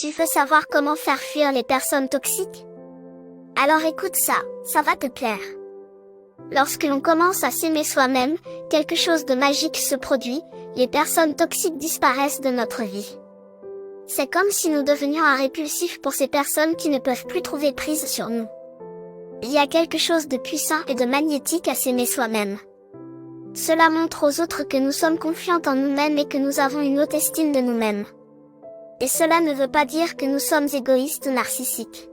Tu veux savoir comment faire fuir les personnes toxiques? Alors écoute ça, ça va te plaire. Lorsque l'on commence à s'aimer soi-même, quelque chose de magique se produit, les personnes toxiques disparaissent de notre vie. C'est comme si nous devenions un répulsif pour ces personnes qui ne peuvent plus trouver prise sur nous. Il y a quelque chose de puissant et de magnétique à s'aimer soi-même. Cela montre aux autres que nous sommes confiantes en nous-mêmes et que nous avons une haute estime de nous-mêmes. Et cela ne veut pas dire que nous sommes égoïstes ou narcissiques.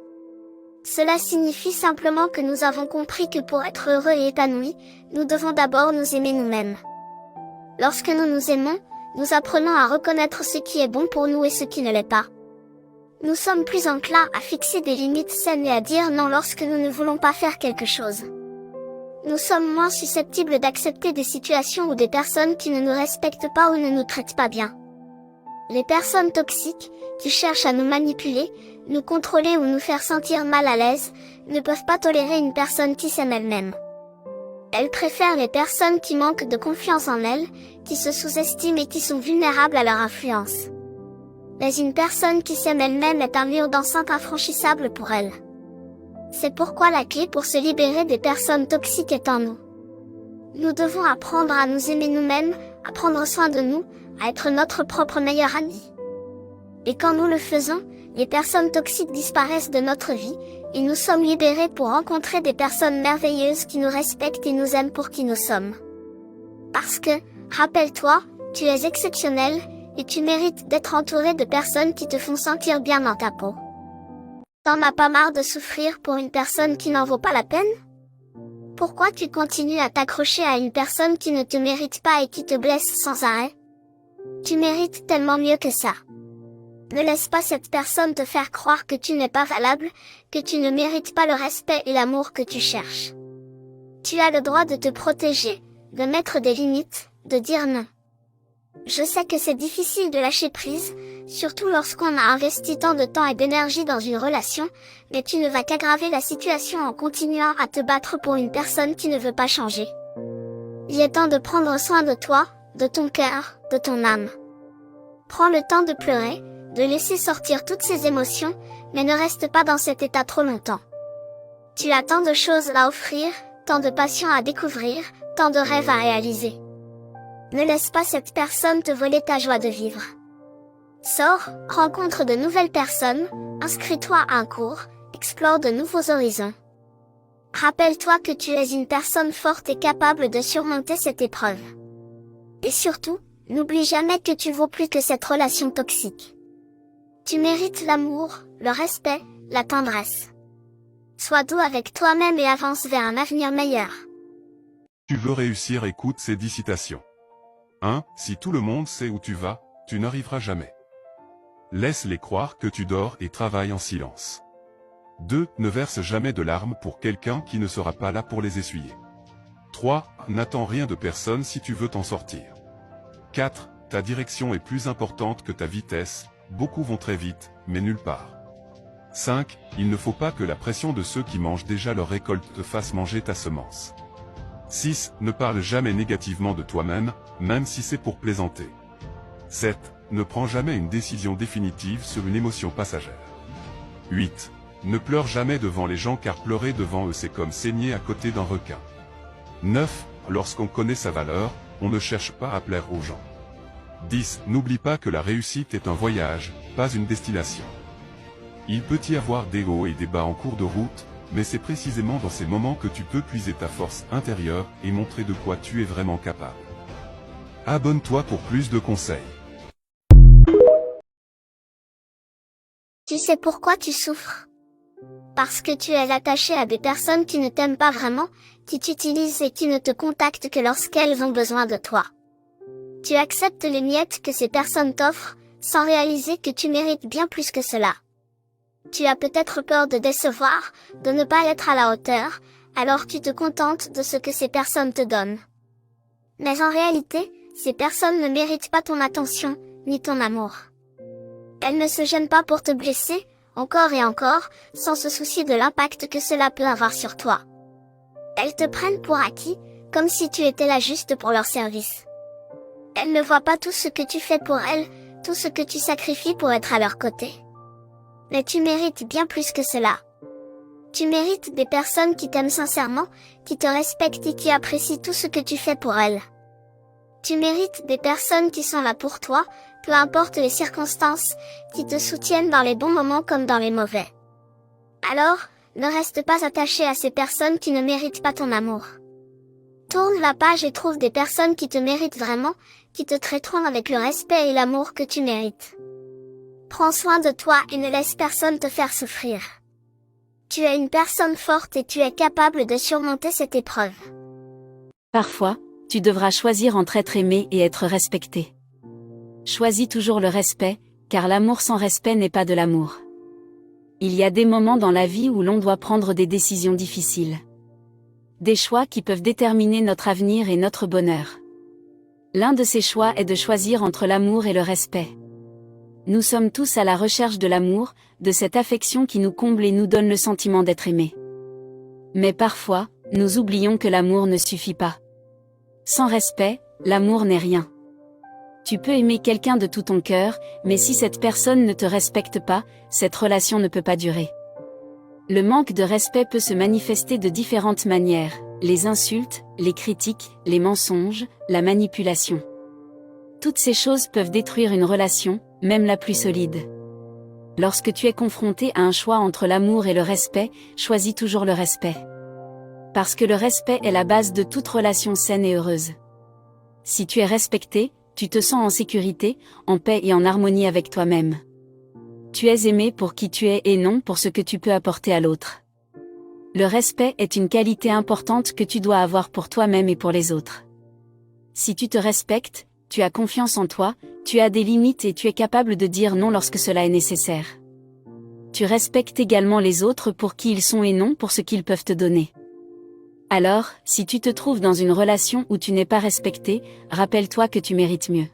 Cela signifie simplement que nous avons compris que pour être heureux et épanouis, nous devons d'abord nous aimer nous-mêmes. Lorsque nous nous aimons, nous apprenons à reconnaître ce qui est bon pour nous et ce qui ne l'est pas. Nous sommes plus enclins à fixer des limites saines et à dire non lorsque nous ne voulons pas faire quelque chose. Nous sommes moins susceptibles d'accepter des situations ou des personnes qui ne nous respectent pas ou ne nous traitent pas bien. Les personnes toxiques, qui cherchent à nous manipuler, nous contrôler ou nous faire sentir mal à l'aise, ne peuvent pas tolérer une personne qui s'aime elle-même. Elles préfèrent les personnes qui manquent de confiance en elles, qui se sous-estiment et qui sont vulnérables à leur influence. Mais une personne qui s'aime elle-même est un mur d'enceinte infranchissable pour elle. C'est pourquoi la clé pour se libérer des personnes toxiques est en nous. Nous devons apprendre à nous aimer nous-mêmes, à prendre soin de nous, à être notre propre meilleur ami. Et quand nous le faisons, les personnes toxiques disparaissent de notre vie, et nous sommes libérés pour rencontrer des personnes merveilleuses qui nous respectent et nous aiment pour qui nous sommes. Parce que, rappelle-toi, tu es exceptionnel, et tu mérites d'être entouré de personnes qui te font sentir bien dans ta peau. T'en as pas marre de souffrir pour une personne qui n'en vaut pas la peine? Pourquoi tu continues à t'accrocher à une personne qui ne te mérite pas et qui te blesse sans arrêt? Tu mérites tellement mieux que ça. Ne laisse pas cette personne te faire croire que tu n'es pas valable, que tu ne mérites pas le respect et l'amour que tu cherches. Tu as le droit de te protéger, de mettre des limites, de dire non. Je sais que c'est difficile de lâcher prise, surtout lorsqu'on a investi tant de temps et d'énergie dans une relation, mais tu ne vas qu'aggraver la situation en continuant à te battre pour une personne qui ne veut pas changer. Il est temps de prendre soin de toi, de ton cœur, de ton âme. Prends le temps de pleurer, de laisser sortir toutes ces émotions, mais ne reste pas dans cet état trop longtemps. Tu as tant de choses à offrir, tant de passions à découvrir, tant de rêves à réaliser. Ne laisse pas cette personne te voler ta joie de vivre. Sors, rencontre de nouvelles personnes, inscris-toi à un cours, explore de nouveaux horizons. Rappelle-toi que tu es une personne forte et capable de surmonter cette épreuve. Et surtout, n'oublie jamais que tu vaux plus que cette relation toxique. Tu mérites l'amour, le respect, la tendresse. Sois doux avec toi-même et avance vers un avenir meilleur. Tu veux réussir, écoute ces 10 citations. 1. Si tout le monde sait où tu vas, tu n'arriveras jamais. Laisse-les croire que tu dors et travaille en silence. 2. Ne verse jamais de larmes pour quelqu'un qui ne sera pas là pour les essuyer. 3. N'attends rien de personne si tu veux t'en sortir. 4. Ta direction est plus importante que ta vitesse, beaucoup vont très vite, mais nulle part. 5. Il ne faut pas que la pression de ceux qui mangent déjà leur récolte te fasse manger ta semence. 6. Ne parle jamais négativement de toi-même, même si c'est pour plaisanter. 7. Ne prends jamais une décision définitive sur une émotion passagère. 8. Ne pleure jamais devant les gens car pleurer devant eux c'est comme saigner à côté d'un requin. 9. Lorsqu'on connaît sa valeur, on ne cherche pas à plaire aux gens. 10. N'oublie pas que la réussite est un voyage, pas une destination. Il peut y avoir des hauts et des bas en cours de route, mais c'est précisément dans ces moments que tu peux puiser ta force intérieure et montrer de quoi tu es vraiment capable. Abonne-toi pour plus de conseils. Tu sais pourquoi tu souffres? Parce que tu es attaché à des personnes qui ne t'aiment pas vraiment, qui t'utilisent et qui ne te contactent que lorsqu'elles ont besoin de toi. Tu acceptes les miettes que ces personnes t'offrent, sans réaliser que tu mérites bien plus que cela. Tu as peut-être peur de décevoir, de ne pas être à la hauteur, alors tu te contentes de ce que ces personnes te donnent. Mais en réalité, ces personnes ne méritent pas ton attention, ni ton amour. Elles ne se gênent pas pour te blesser, encore et encore, sans se soucier de l'impact que cela peut avoir sur toi. Elles te prennent pour acquis, comme si tu étais là juste pour leur service. Elles ne voient pas tout ce que tu fais pour elles, tout ce que tu sacrifies pour être à leur côté. Mais tu mérites bien plus que cela. Tu mérites des personnes qui t'aiment sincèrement, qui te respectent et qui apprécient tout ce que tu fais pour elles. Tu mérites des personnes qui sont là pour toi, peu importe les circonstances, qui te soutiennent dans les bons moments comme dans les mauvais. Alors, ne reste pas attaché à ces personnes qui ne méritent pas ton amour. Tourne la page et trouve des personnes qui te méritent vraiment, qui te traiteront avec le respect et l'amour que tu mérites. Prends soin de toi et ne laisse personne te faire souffrir. Tu es une personne forte et tu es capable de surmonter cette épreuve. Parfois, tu devras choisir entre être aimé et être respecté. Choisis toujours le respect, car l'amour sans respect n'est pas de l'amour. Il y a des moments dans la vie où l'on doit prendre des décisions difficiles. Des choix qui peuvent déterminer notre avenir et notre bonheur. L'un de ces choix est de choisir entre l'amour et le respect. Nous sommes tous à la recherche de l'amour, de cette affection qui nous comble et nous donne le sentiment d'être aimés. Mais parfois, nous oublions que l'amour ne suffit pas. Sans respect, l'amour n'est rien. Tu peux aimer quelqu'un de tout ton cœur, mais si cette personne ne te respecte pas, cette relation ne peut pas durer. Le manque de respect peut se manifester de différentes manières, les insultes, les critiques, les mensonges, la manipulation. Toutes ces choses peuvent détruire une relation, même la plus solide. Lorsque tu es confronté à un choix entre l'amour et le respect, choisis toujours le respect. Parce que le respect est la base de toute relation saine et heureuse. Si tu es respecté, tu te sens en sécurité, en paix et en harmonie avec toi-même. Tu es aimé pour qui tu es et non pour ce que tu peux apporter à l'autre. Le respect est une qualité importante que tu dois avoir pour toi-même et pour les autres. Si tu te respectes, tu as confiance en toi, tu as des limites et tu es capable de dire non lorsque cela est nécessaire. Tu respectes également les autres pour qui ils sont et non pour ce qu'ils peuvent te donner. Alors, si tu te trouves dans une relation où tu n'es pas respecté, rappelle-toi que tu mérites mieux.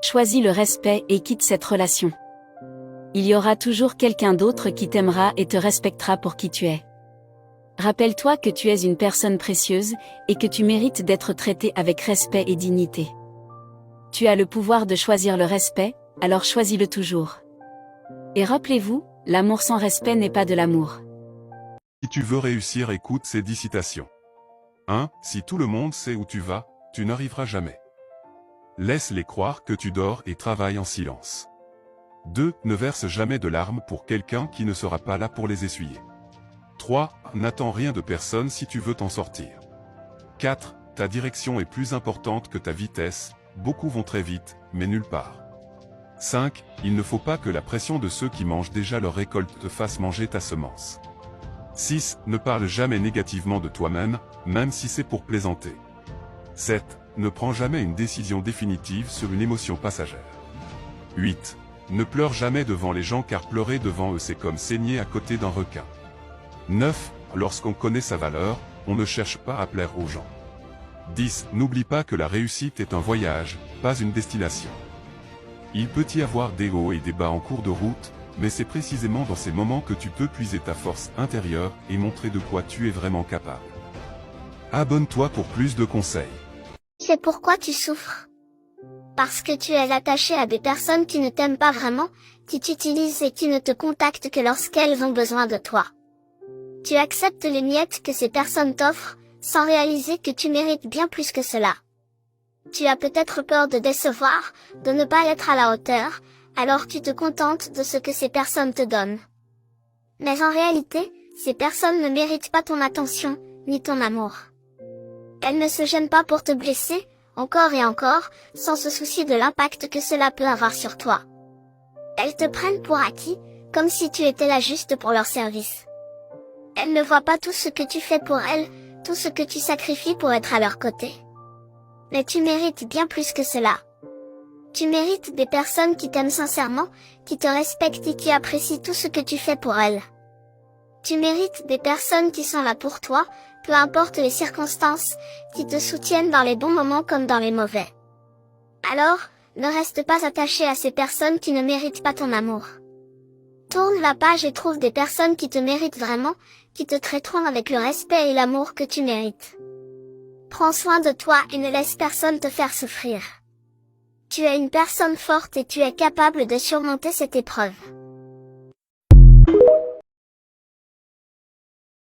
Choisis le respect et quitte cette relation. Il y aura toujours quelqu'un d'autre qui t'aimera et te respectera pour qui tu es. Rappelle-toi que tu es une personne précieuse, et que tu mérites d'être traité avec respect et dignité. Tu as le pouvoir de choisir le respect, alors choisis-le toujours. Et rappelez-vous, l'amour sans respect n'est pas de l'amour. Si tu veux réussir, écoute ces 10 citations. 1. Si tout le monde sait où tu vas, tu n'arriveras jamais. Laisse-les croire que tu dors et travaille en silence. 2. Ne verse jamais de larmes pour quelqu'un qui ne sera pas là pour les essuyer. 3. N'attends rien de personne si tu veux t'en sortir. 4. Ta direction est plus importante que ta vitesse, beaucoup vont très vite, mais nulle part. 5. Il ne faut pas que la pression de ceux qui mangent déjà leur récolte te fasse manger ta semence. 6. Ne parle jamais négativement de toi-même, même si c'est pour plaisanter. 7. Ne prends jamais une décision définitive sur une émotion passagère. 8. Ne pleure jamais devant les gens car pleurer devant eux c'est comme saigner à côté d'un requin. 9. Lorsqu'on connaît sa valeur, on ne cherche pas à plaire aux gens. 10. N'oublie pas que la réussite est un voyage, pas une destination. Il peut y avoir des hauts et des bas en cours de route, mais c'est précisément dans ces moments que tu peux puiser ta force intérieure et montrer de quoi tu es vraiment capable. Abonne-toi pour plus de conseils. C'est pourquoi tu souffres. Parce que tu es attaché à des personnes qui ne t'aiment pas vraiment, qui t'utilisent et qui ne te contactent que lorsqu'elles ont besoin de toi. Tu acceptes les miettes que ces personnes t'offrent, sans réaliser que tu mérites bien plus que cela. Tu as peut-être peur de décevoir, de ne pas être à la hauteur, alors tu te contentes de ce que ces personnes te donnent. Mais en réalité, ces personnes ne méritent pas ton attention, ni ton amour. Elles ne se gênent pas pour te blesser, encore et encore, sans se soucier de l'impact que cela peut avoir sur toi. Elles te prennent pour acquis, comme si tu étais là juste pour leur service. Elles ne voient pas tout ce que tu fais pour elles, tout ce que tu sacrifies pour être à leur côté. Mais tu mérites bien plus que cela. Tu mérites des personnes qui t'aiment sincèrement, qui te respectent et qui apprécient tout ce que tu fais pour elles. Tu mérites des personnes qui sont là pour toi, peu importe les circonstances, qui te soutiennent dans les bons moments comme dans les mauvais. Alors, ne reste pas attaché à ces personnes qui ne méritent pas ton amour. Tourne la page et trouve des personnes qui te méritent vraiment, qui te traiteront avec le respect et l'amour que tu mérites. Prends soin de toi et ne laisse personne te faire souffrir. Tu es une personne forte et tu es capable de surmonter cette épreuve.